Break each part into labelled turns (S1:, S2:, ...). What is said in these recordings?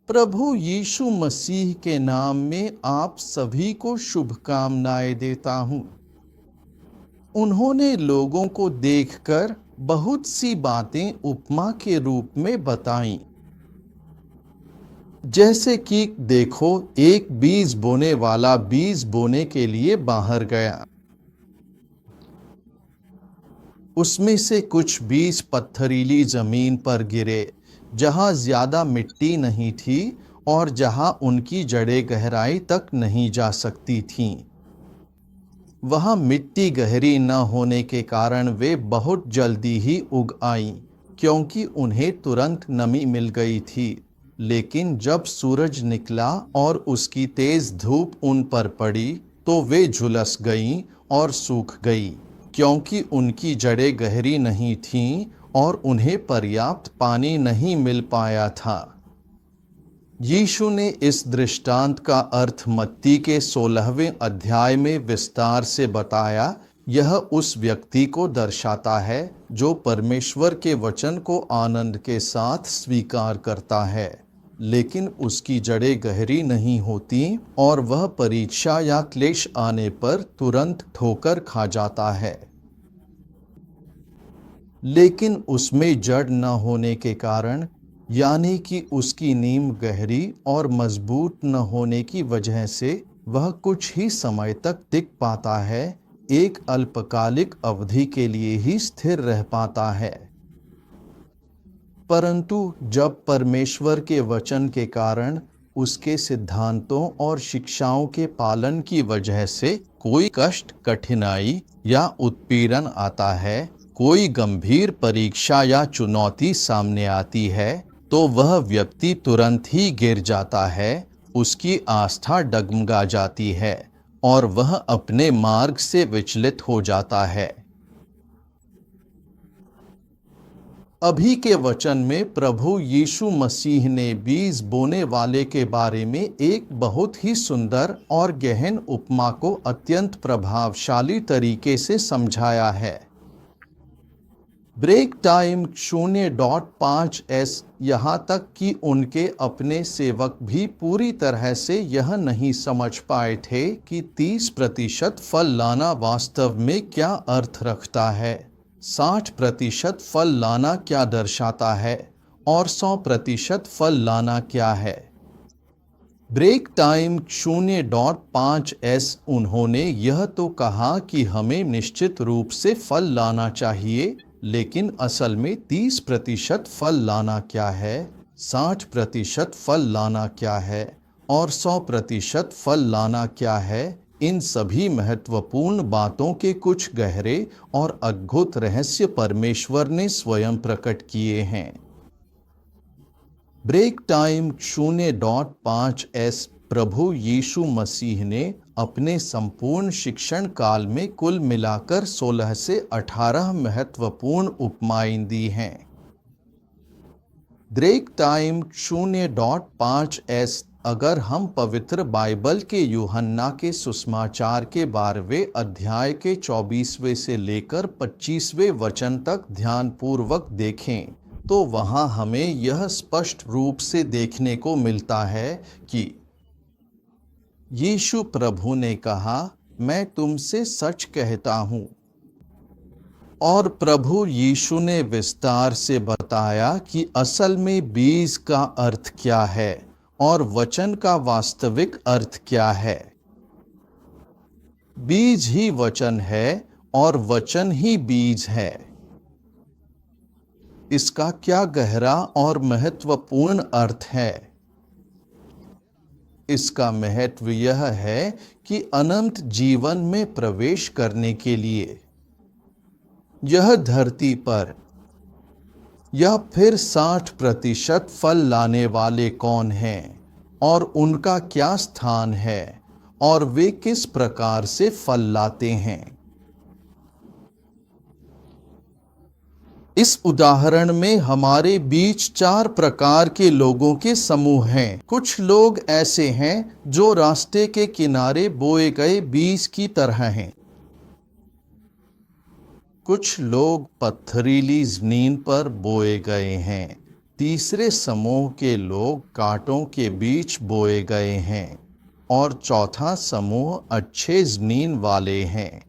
S1: प्रभु यीशु मसीह के नाम में आप सभी को शुभकामनाएं देता हूं। उन्होंने लोगों को देखकर बहुत सी बातें उपमा के रूप में बताईं। जैसे कि देखो, एक बीज बोने वाला बीज बोने के लिए बाहर गया। उसमें से कुछ बीज पत्थरीली जमीन पर गिरे, जहां ज्यादा मिट्टी नहीं थी और जहां उनकी जड़ें गहराई तक नहीं जा सकती थीं। वहां मिट्टी गहरी न होने के कारण वे बहुत जल्दी ही उग आईं, क्योंकि उन्हें तुरंत नमी मिल गई थी। लेकिन जब सूरज निकला और उसकी तेज धूप उन पर पड़ी, तो वे झुलस गईं और सूख गई, क्योंकि उनकी जड़ें गहरी नहीं थीं और उन्हें पर्याप्त पानी नहीं मिल पाया था। यीशु ने इस दृष्टांत का अर्थ मत्ती के 16वें अध्याय में विस्तार से बताया। यह उस व्यक्ति को दर्शाता है जो परमेश्वर के वचन को आनंद के साथ स्वीकार करता है, लेकिन उसकी जड़ें गहरी नहीं होती और वह परीक्षा या क्लेश आने पर तुरंत ठोकर खा जाता है। लेकिन उसमें जड़ न होने के कारण, यानी कि उसकी नींव गहरी और मजबूत न होने की वजह से, वह कुछ ही समय तक टिक पाता है, एक अल्पकालिक अवधि के लिए ही स्थिर रह पाता है। परंतु जब परमेश्वर के वचन के कारण, उसके सिद्धांतों और शिक्षाओं के पालन की वजह से कोई कष्ट, कठिनाई या उत्पीड़न आता है, कोई गंभीर परीक्षा या चुनौती सामने आती है, तो वह व्यक्ति तुरंत ही गिर जाता है, उसकी आस्था डगमगा जाती है और वह अपने मार्ग से विचलित हो जाता है। अभी के वचन में प्रभु यीशु मसीह ने बीज बोने वाले के बारे में एक बहुत ही सुंदर और गहन उपमा को अत्यंत प्रभावशाली तरीके से समझाया है। ब्रेक टाइम 0.5s यहाँ तक कि उनके अपने सेवक भी पूरी तरह से यह नहीं समझ पाए थे कि 30% फल लाना वास्तव में क्या अर्थ रखता है, 60% फल लाना क्या दर्शाता है और 100% फल लाना क्या है। ब्रेक टाइम 0.5s उन्होंने यह तो कहा कि हमें निश्चित रूप से फल लाना चाहिए, लेकिन असल में 30% फल लाना क्या है, 60% फल लाना क्या है और 100% फल लाना क्या है, इन सभी महत्वपूर्ण बातों के कुछ गहरे और अद्भुत रहस्य परमेश्वर ने स्वयं प्रकट किए हैं। ब्रेक टाइम 0.5s प्रभु यीशु मसीह ने अपने संपूर्ण शिक्षण काल में कुल मिलाकर 16 से 18 महत्वपूर्ण उपमाएं दी हैं। ब्रेक टाइम 0.5s अगर हम पवित्र बाइबल के यूहन्ना के सुसमाचार के 12वें अध्याय के 24वें से लेकर 25वें वचन तक ध्यानपूर्वक देखें, तो वहां हमें यह स्पष्ट रूप से देखने को मिलता है कि यीशु प्रभु ने कहा, मैं तुमसे सच कहता हूं। और प्रभु यीशु ने विस्तार से बताया कि असल में बीज का अर्थ क्या है और वचन का वास्तविक अर्थ क्या है। बीज ही वचन है और वचन ही बीज है। इसका क्या गहरा और महत्वपूर्ण अर्थ है। इसका महत्व यह है कि अनंत जीवन में प्रवेश करने के लिए यह धरती पर या फिर 60% फल लाने वाले कौन हैं और उनका क्या स्थान है और वे किस प्रकार से फल लाते हैं। इस उदाहरण में हमारे बीच 4 प्रकार के लोगों के समूह हैं। कुछ लोग ऐसे हैं जो रास्ते के किनारे बोए गए बीज की तरह हैं। कुछ लोग पत्थरीली जमीन पर बोए गए हैं, तीसरे समूह के लोग कांटों के बीच बोए गए हैं और चौथा समूह अच्छे जमीन वाले हैं।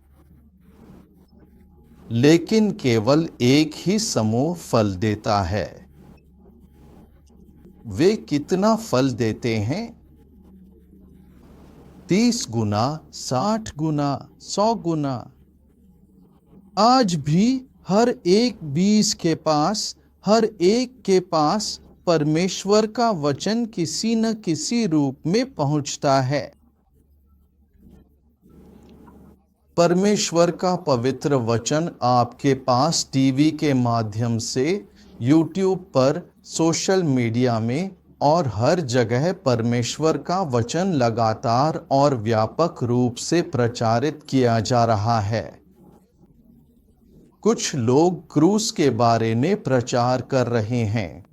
S1: लेकिन केवल एक ही समूह फल देता है। वे कितना फल देते हैं? 30 गुना, 60 गुना, 100 गुना। आज भी हर एक के पास परमेश्वर का वचन किसी न किसी रूप में पहुंचता है। परमेश्वर का पवित्र वचन आपके पास टीवी के माध्यम से, यूट्यूब पर, सोशल मीडिया में और हर जगह परमेश्वर का वचन लगातार और व्यापक रूप से प्रचारित किया जा रहा है। कुछ लोग क्रूस के बारे में प्रचार कर रहे हैं।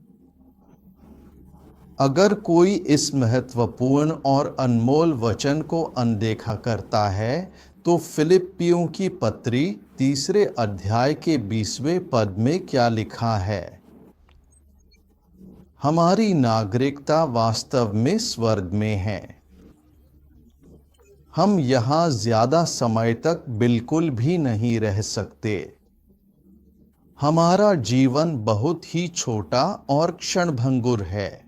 S1: अगर कोई इस महत्वपूर्ण और अनमोल वचन को अनदेखा करता है तो फिलिप्पियों की पत्री 3 अध्याय के 20वें पद में क्या लिखा है? हमारी नागरिकता वास्तव में स्वर्ग में है। हम यहाँ ज्यादा समय तक बिल्कुल भी नहीं रह सकते। हमारा जीवन बहुत ही छोटा और क्षणभंगुर है।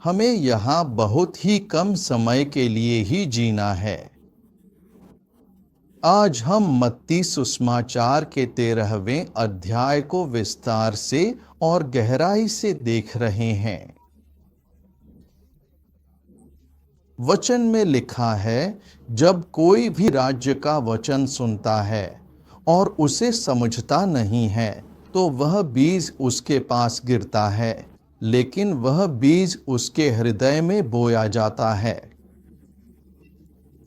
S1: हमें यहाँ बहुत ही कम समय के लिए ही जीना है। आज हम मत्ती सुसमाचार के 13वें अध्याय को विस्तार से और गहराई से देख रहे हैं। वचन में लिखा है, जब कोई भी राज्य का वचन सुनता है और उसे समझता नहीं है तो वह बीज उसके पास गिरता है, लेकिन वह बीज उसके हृदय में बोया जाता है।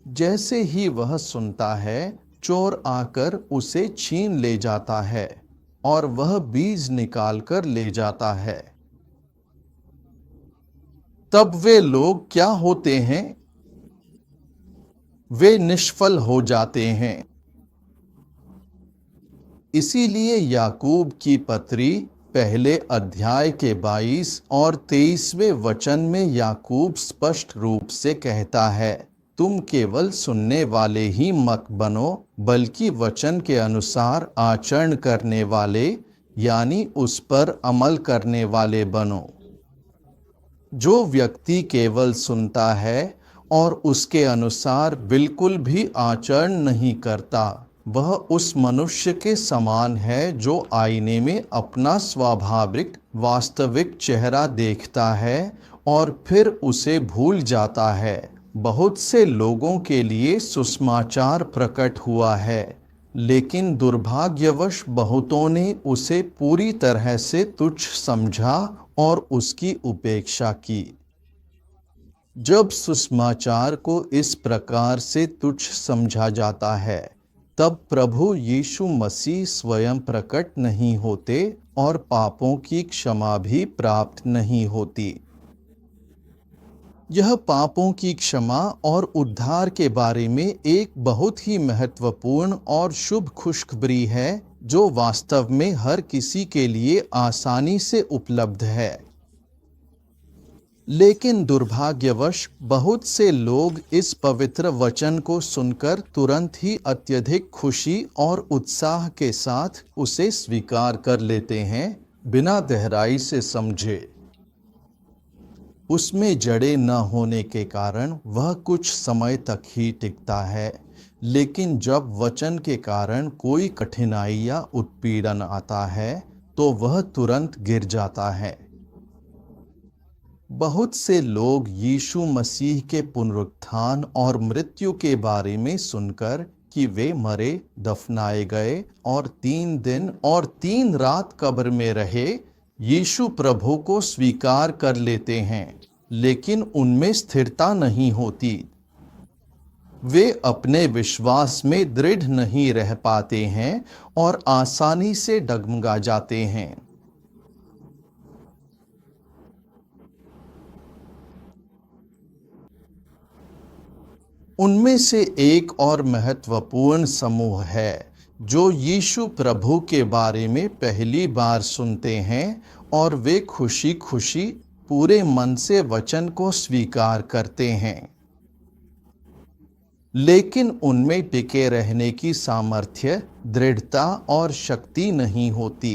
S1: जैसे ही वह सुनता है, चोर आकर उसे छीन ले जाता है और वह बीज निकाल कर ले जाता है। तब वे लोग क्या होते हैं? वे निष्फल हो जाते हैं। इसीलिए याकूब की पत्री पहले अध्याय के 22 और 23वें वचन में याकूब स्पष्ट रूप से कहता है, तुम केवल सुनने वाले ही मत बनो, बल्कि वचन के अनुसार आचरण करने वाले, यानी उस पर अमल करने वाले बनो। जो व्यक्ति केवल सुनता है और उसके अनुसार बिल्कुल भी आचरण नहीं करता, वह उस मनुष्य के समान है जो आईने में अपना स्वाभाविक वास्तविक चेहरा देखता है और फिर उसे भूल जाता है। बहुत से लोगों के लिए सुसमाचार प्रकट हुआ है, लेकिन दुर्भाग्यवश बहुतों ने उसे पूरी तरह से तुच्छ समझा और उसकी उपेक्षा की। जब सुसमाचार को इस प्रकार से तुच्छ समझा जाता है, तब प्रभु यीशु मसीह स्वयं प्रकट नहीं होते और पापों की क्षमा भी प्राप्त नहीं होती। यह पापों की क्षमा और उद्धार के बारे में एक बहुत ही महत्वपूर्ण और शुभ खुशखबरी है, जो वास्तव में हर किसी के लिए आसानी से उपलब्ध है। लेकिन दुर्भाग्यवश बहुत से लोग इस पवित्र वचन को सुनकर तुरंत ही अत्यधिक खुशी और उत्साह के साथ उसे स्वीकार कर लेते हैं, बिना गहराई से समझे। उसमें जड़ें न होने के कारण वह कुछ समय तक ही टिकता है, लेकिन जब वचन के कारण कोई कठिनाई या उत्पीड़न आता है तो वह तुरंत गिर जाता है। बहुत से लोग यीशु मसीह के पुनरुत्थान और मृत्यु के बारे में सुनकर कि वे मरे, दफनाए गए और 3 दिन और 3 रात कब्र में रहे, यीशु प्रभु को स्वीकार कर लेते हैं, लेकिन उनमें स्थिरता नहीं होती। वे अपने विश्वास में दृढ़ नहीं रह पाते हैं और आसानी से डगमगा जाते हैं। उनमें से एक और महत्वपूर्ण समूह है जो यीशु प्रभु के बारे में पहली बार सुनते हैं और वे खुशी खुशी पूरे मन से वचन को स्वीकार करते हैं, लेकिन उनमें टिके रहने की सामर्थ्य, दृढ़ता और शक्ति नहीं होती।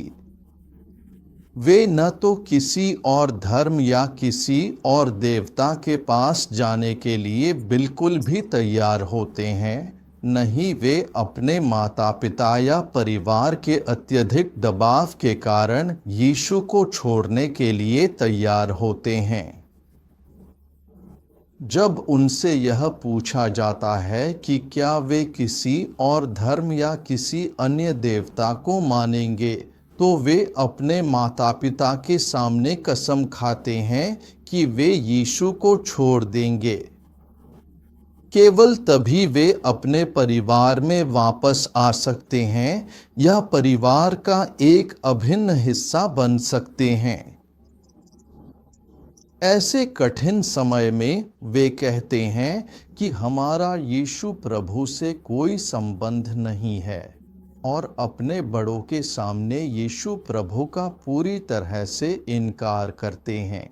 S1: वे न तो किसी और धर्म या किसी और देवता के पास जाने के लिए बिल्कुल भी तैयार होते हैं, न ही वे अपने माता पिता या परिवार के अत्यधिक दबाव के कारण यीशु को छोड़ने के लिए तैयार होते हैं। जब उनसे यह पूछा जाता है कि क्या वे किसी और धर्म या किसी अन्य देवता को मानेंगे, तो वे अपने माता पिता के सामने कसम खाते हैं कि वे यीशु को छोड़ देंगे। केवल तभी वे अपने परिवार में वापस आ सकते हैं या परिवार का एक अभिन्न हिस्सा बन सकते हैं। ऐसे कठिन समय में वे कहते हैं कि हमारा यीशु प्रभु से कोई संबंध नहीं है और अपने बड़ों के सामने यीशु प्रभु का पूरी तरह से इनकार करते हैं।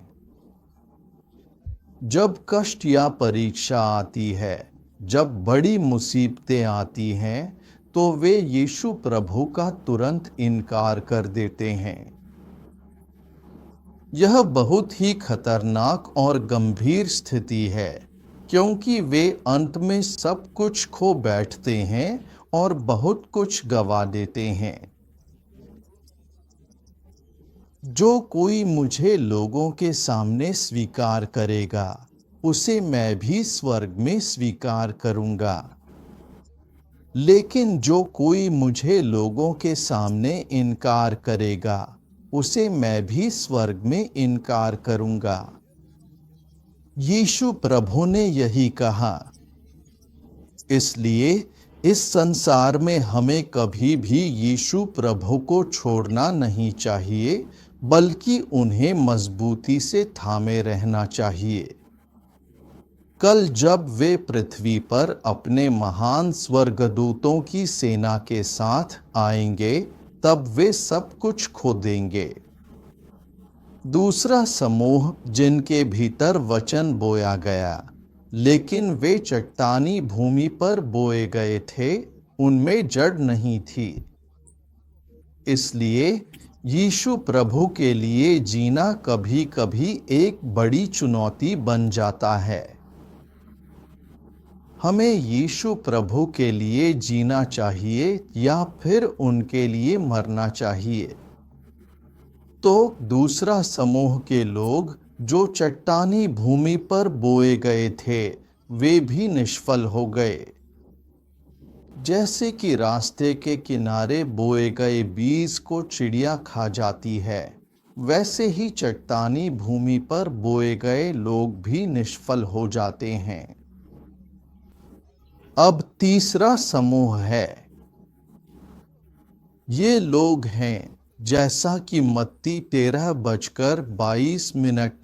S1: जब कष्ट या परीक्षा आती है, जब बड़ी मुसीबतें आती हैं, तो वे यीशु प्रभु का तुरंत इनकार कर देते हैं। यह बहुत ही खतरनाक और गंभीर स्थिति है, क्योंकि वे अंत में सब कुछ खो बैठते हैं और बहुत कुछ गवा देते हैं। जो कोई मुझे लोगों के सामने स्वीकार करेगा, उसे मैं भी स्वर्ग में स्वीकार करूंगा। लेकिन जो कोई मुझे लोगों के सामने इनकार करेगा, उसे मैं भी स्वर्ग में इनकार करूंगा। यीशु प्रभु ने यही कहा। इसलिए इस संसार में हमें कभी भी यीशु प्रभु को छोड़ना नहीं चाहिए, बल्कि उन्हें मजबूती से थामे रहना चाहिए। कल जब वे पृथ्वी पर अपने महान स्वर्गदूतों की सेना के साथ आएंगे, तब वे सब कुछ खो देंगे। दूसरा समूह जिनके भीतर वचन बोया गया, लेकिन वे चट्टानी भूमि पर बोए गए थे, उनमें जड़ नहीं थी। इसलिए यीशु प्रभु के लिए जीना कभी कभी एक बड़ी चुनौती बन जाता है। हमें यीशु प्रभु के लिए जीना चाहिए या फिर उनके लिए मरना चाहिए। तो दूसरा समूह के लोग जो चट्टानी भूमि पर बोए गए थे, वे भी निष्फल हो गए। जैसे कि रास्ते के किनारे बोए गए बीज को चिड़िया खा जाती है, वैसे ही चट्टानी भूमि पर बोए गए लोग भी निष्फल हो जाते हैं। अब तीसरा समूह है। ये लोग हैं, जैसा कि मत्ती 13:22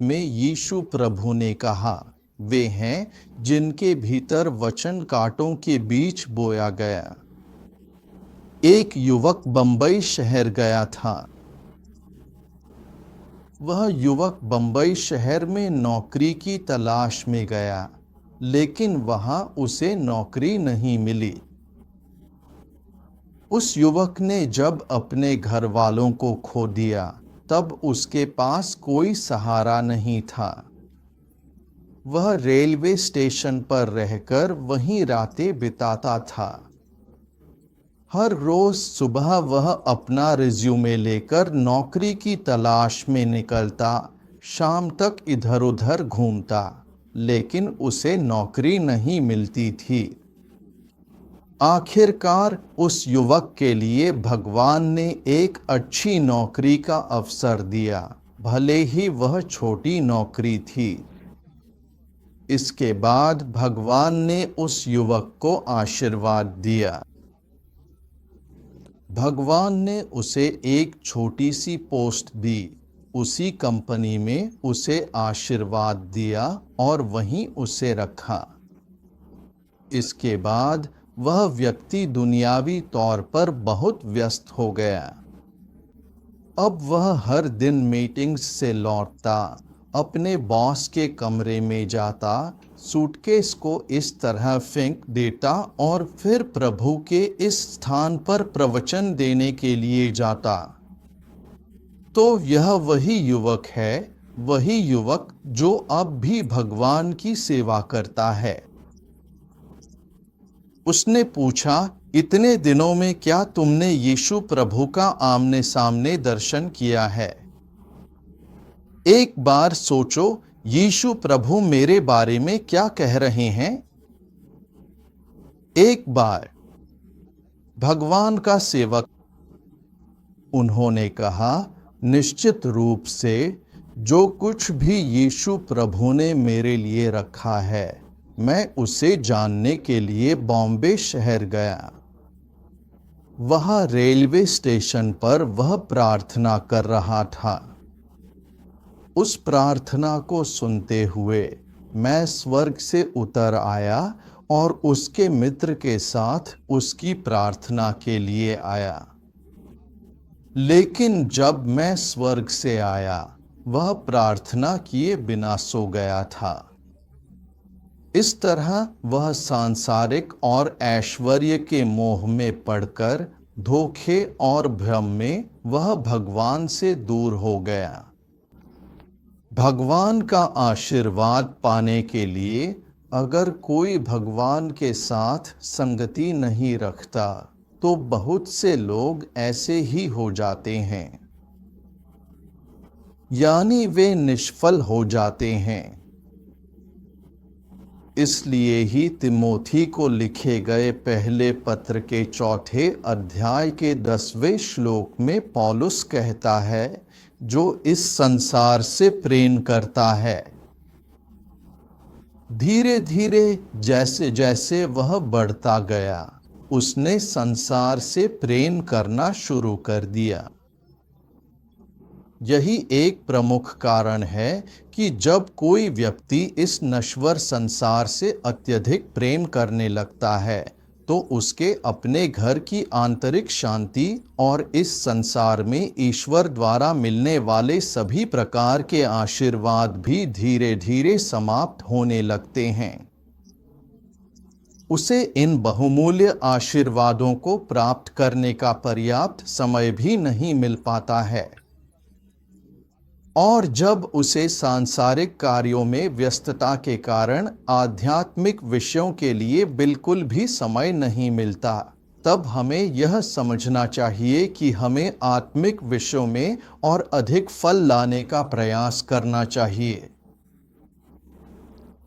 S1: में यीशु प्रभु ने कहा, वे हैं जिनके भीतर वचन कांटों के बीच बोया गया। एक युवक बंबई शहर गया था। वह युवक बंबई शहर में नौकरी की तलाश में गया, लेकिन वहां उसे नौकरी नहीं मिली। उस युवक ने जब अपने घर वालों को खो दिया, तब उसके पास कोई सहारा नहीं था। वह रेलवे स्टेशन पर रहकर वहीं रातें बिताता था। हर रोज सुबह वह अपना रिज्यूमे लेकर नौकरी की तलाश में निकलता, शाम तक इधर उधर घूमता, लेकिन उसे नौकरी नहीं मिलती थी। आखिरकार उस युवक के लिए भगवान ने एक अच्छी नौकरी का अवसर दिया, भले ही वह छोटी नौकरी थी। इसके बाद भगवान ने उस युवक को आशीर्वाद दिया। भगवान ने उसे एक छोटी सी पोस्ट दी। उसी कंपनी में उसे आशीर्वाद दिया और वहीं उसे रखा। इसके बाद वह व्यक्ति दुनियावी तौर पर बहुत व्यस्त हो गया। अब वह हर दिन मीटिंग्स से लौटता, अपने बॉस के कमरे में जाता, सूटकेस को इस तरह फेंक देता और फिर प्रभु के इस स्थान पर प्रवचन देने के लिए जाता। तो यह वही युवक है, वही युवक जो अब भी भगवान की सेवा करता है। उसने पूछा, इतने दिनों में क्या तुमने यीशु प्रभु का आमने सामने दर्शन किया है? एक बार सोचो, यीशु प्रभु मेरे बारे में क्या कह रहे हैं? एक बार भगवान का सेवक, उन्होंने कहा, निश्चित रूप से जो कुछ भी यीशु प्रभु ने मेरे लिए रखा है, मैं उसे जानने के लिए बॉम्बे शहर गया। वहाँ रेलवे स्टेशन पर वह प्रार्थना कर रहा था। उस प्रार्थना को सुनते हुए मैं स्वर्ग से उतर आया और उसके मित्र के साथ उसकी प्रार्थना के लिए आया। लेकिन जब मैं स्वर्ग से आया, वह प्रार्थना किए बिना सो गया था। इस तरह वह सांसारिक और ऐश्वर्य के मोह में पड़कर धोखे और भ्रम में वह भगवान से दूर हो गया। भगवान का आशीर्वाद पाने के लिए अगर कोई भगवान के साथ संगति नहीं रखता, तो बहुत से लोग ऐसे ही हो जाते हैं, यानी वे निष्फल हो जाते हैं। इसलिए ही तिमोथी को लिखे गए पहले पत्र के 4 अध्याय के 10वें श्लोक में पौलुस कहता है, जो इस संसार से प्रेम करता है। धीरे धीरे जैसे जैसे वह बढ़ता गया, उसने संसार से प्रेम करना शुरू कर दिया। यही एक प्रमुख कारण है कि जब कोई व्यक्ति इस नश्वर संसार से अत्यधिक प्रेम करने लगता है, तो उसके अपने घर की आंतरिक शांति और इस संसार में ईश्वर द्वारा मिलने वाले सभी प्रकार के आशीर्वाद भी धीरे धीरे समाप्त होने लगते हैं। उसे इन बहुमूल्य आशीर्वादों को प्राप्त करने का पर्याप्त समय भी नहीं मिल पाता है, और जब उसे सांसारिक कार्यों में व्यस्तता के कारण आध्यात्मिक विषयों के लिए बिल्कुल भी समय नहीं मिलता, तब हमें यह समझना चाहिए कि हमें आत्मिक विषयों में और अधिक फल लाने का प्रयास करना चाहिए।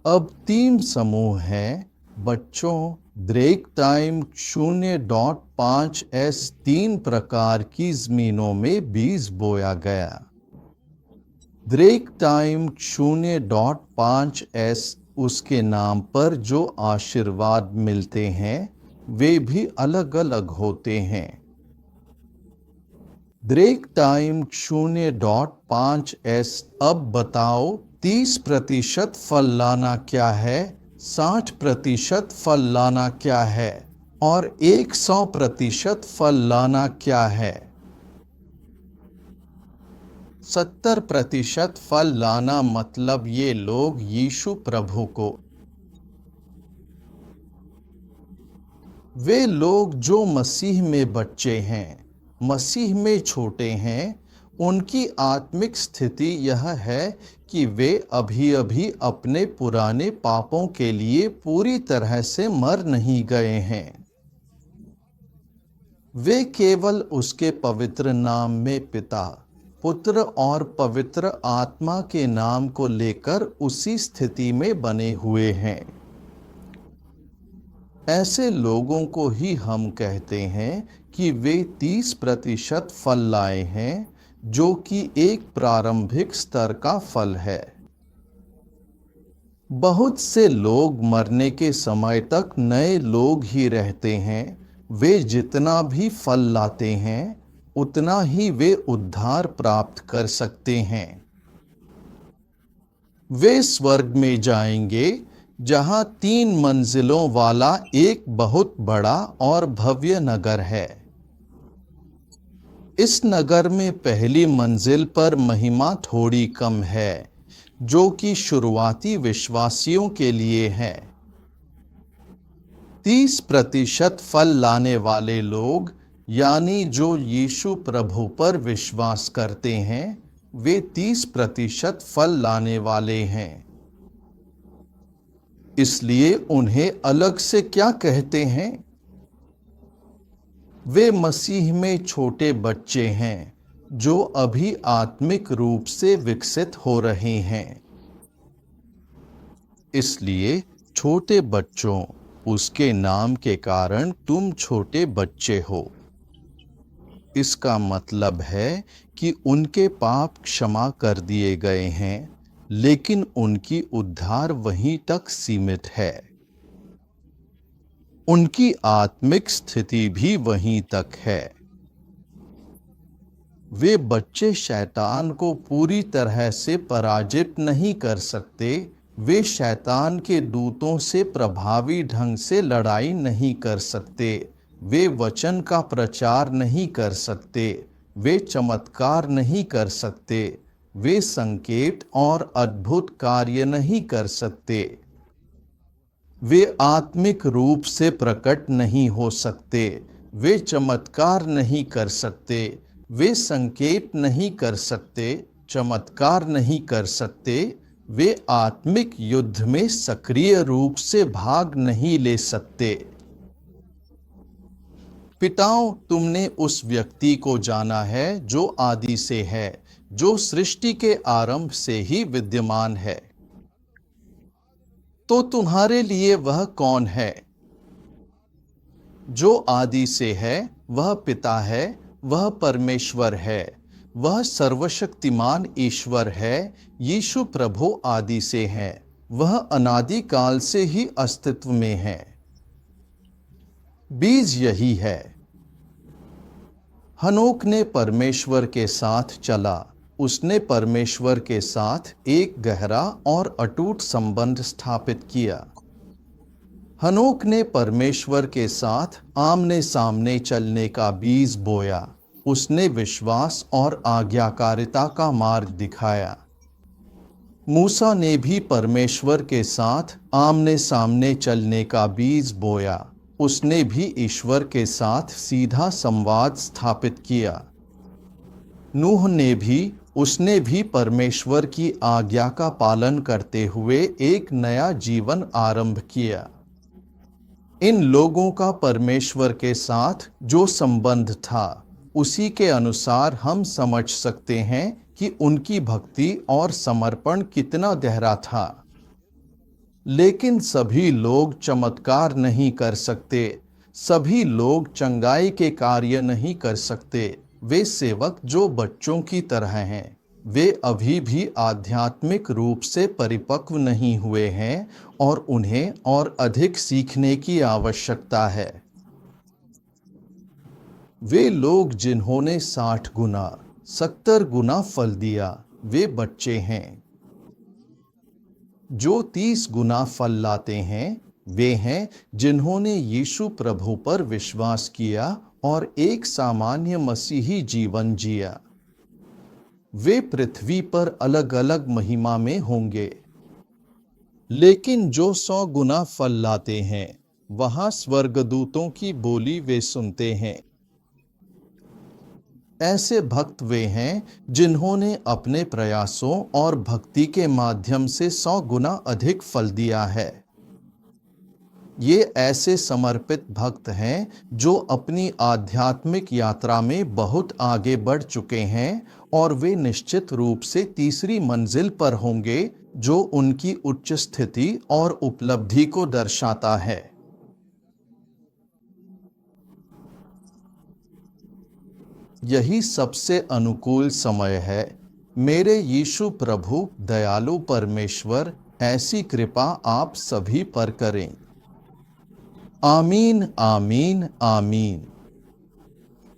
S1: अब 3 समूह हैं। बच्चों, ब्रेक टाइम 0.5 3 प्रकार की जमीनों में बीज बोया गया। ब्रेक टाइम 0.5 उसके नाम पर जो आशीर्वाद मिलते हैं, वे भी अलग अलग होते हैं। ब्रेक टाइम 0.5 अब बताओ, 30% फल लाना क्या है, 60% फल लाना क्या है और 100% फल लाना क्या है? 70% फल लाना मतलब ये लोग यीशु प्रभु को, वे लोग जो मसीह में बच्चे हैं, मसीह में छोटे हैं, उनकी आत्मिक स्थिति यह है कि वे अभी अभी अपने पुराने पापों के लिए पूरी तरह से मर नहीं गए हैं। वे केवल उसके पवित्र नाम में पिता, पुत्र और पवित्र आत्मा के नाम को लेकर उसी स्थिति में बने हुए हैं। ऐसे लोगों को ही हम कहते हैं कि वे 30% फल लाए हैं, जो कि एक प्रारंभिक स्तर का फल है। बहुत से लोग मरने के समय तक नए लोग ही रहते हैं। वे जितना भी फल लाते हैं, उतना ही वे उद्धार प्राप्त कर सकते हैं। वे स्वर्ग में जाएंगे जहां 3 मंजिलों वाला एक बहुत बड़ा और भव्य नगर है। इस नगर में पहली मंजिल पर महिमा थोड़ी कम है, जो कि शुरुआती विश्वासियों के लिए है। 30% फल लाने वाले लोग, यानी जो यीशु प्रभु पर विश्वास करते हैं, वे 30% फल लाने वाले हैं। इसलिए उन्हें अलग से क्या कहते हैं? वे मसीह में छोटे बच्चे हैं, जो अभी आत्मिक रूप से विकसित हो रहे हैं। इसलिए छोटे बच्चों, उसके नाम के कारण तुम छोटे बच्चे हो। इसका मतलब है कि उनके पाप क्षमा कर दिए गए हैं, लेकिन उनकी उद्धार वहीं तक सीमित है। उनकी आत्मिक स्थिति भी वहीं तक है। वे बच्चे शैतान को पूरी तरह से पराजित नहीं कर सकते। वे शैतान के दूतों से प्रभावी ढंग से लड़ाई नहीं कर सकते। वे वचन का प्रचार नहीं कर सकते। वे चमत्कार नहीं कर सकते। वे संकेत और अद्भुत कार्य नहीं कर सकते। वे आत्मिक रूप से प्रकट नहीं हो सकते। वे चमत्कार नहीं कर सकते। वे संकेत नहीं कर सकते, चमत्कार नहीं कर सकते। वे आत्मिक युद्ध में सक्रिय रूप से भाग नहीं ले सकते। पिताओं, तुमने उस व्यक्ति को जाना है जो आदि से है, जो सृष्टि के आरंभ से ही विद्यमान है। तो तुम्हारे लिए वह कौन है? जो आदि से है वह पिता है, वह परमेश्वर है, वह सर्वशक्तिमान ईश्वर है। यीशु प्रभु आदि से है, वह अनादि काल से ही अस्तित्व में है। बीज यही है। हनोक ने परमेश्वर के साथ चला। उसने परमेश्वर के साथ एक गहरा और अटूट संबंध स्थापित किया। हनोक ने परमेश्वर के साथ आमने सामने चलने का बीज बोया। उसने विश्वास और आज्ञाकारिता का मार्ग दिखाया। मूसा ने भी परमेश्वर के साथ आमने सामने चलने का बीज बोया। उसने भी ईश्वर के साथ सीधा संवाद स्थापित किया। नूह ने भी, उसने भी परमेश्वर की आज्ञा का पालन करते हुए एक नया जीवन आरंभ किया। इन लोगों का परमेश्वर के साथ जो संबंध था, उसी के अनुसार हम समझ सकते हैं कि उनकी भक्ति और समर्पण कितना गहरा था। लेकिन सभी लोग चमत्कार नहीं कर सकते। सभी लोग चंगाई के कार्य नहीं कर सकते। वे सेवक जो बच्चों की तरह हैं, वे अभी भी आध्यात्मिक रूप से परिपक्व नहीं हुए हैं और उन्हें और अधिक सीखने की आवश्यकता है। वे लोग जिन्होंने 60 गुना, 70 गुना फल दिया, वे बच्चे हैं। जो 30 गुना फल लाते हैं, वे हैं जिन्होंने यीशु प्रभु पर विश्वास किया और एक सामान्य मसीही जीवन जिया। वे पृथ्वी पर अलग अलग महिमा में होंगे। लेकिन जो 100 गुना फल लाते हैं, वहां स्वर्गदूतों की बोली वे सुनते हैं। ऐसे भक्त वे हैं जिन्होंने अपने प्रयासों और भक्ति के माध्यम से 100 गुना अधिक फल दिया है। ये ऐसे समर्पित भक्त हैं जो अपनी आध्यात्मिक यात्रा में बहुत आगे बढ़ चुके हैं और वे निश्चित रूप से तीसरी मंजिल पर होंगे, जो उनकी उच्च स्थिति और उपलब्धि को दर्शाता है। यही सबसे अनुकूल समय है। मेरे यीशु प्रभु दयालु परमेश्वर ऐसी कृपा आप सभी पर करें। आमीन, आमीन, आमीन।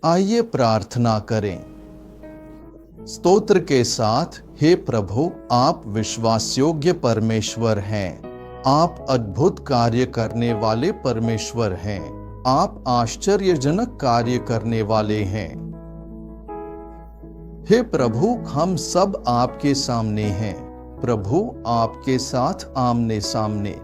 S1: आइए प्रार्थना करें। स्तोत्र के साथ, हे प्रभु, आप विश्वासयोग्य परमेश्वर हैं। आप अद्भुत कार्य करने वाले परमेश्वर हैं। आप आश्चर्यजनक कार्य करने वाले हैं। हे प्रभु, हम सब आपके सामने हैं। प्रभु, आपके साथ आमने सामने।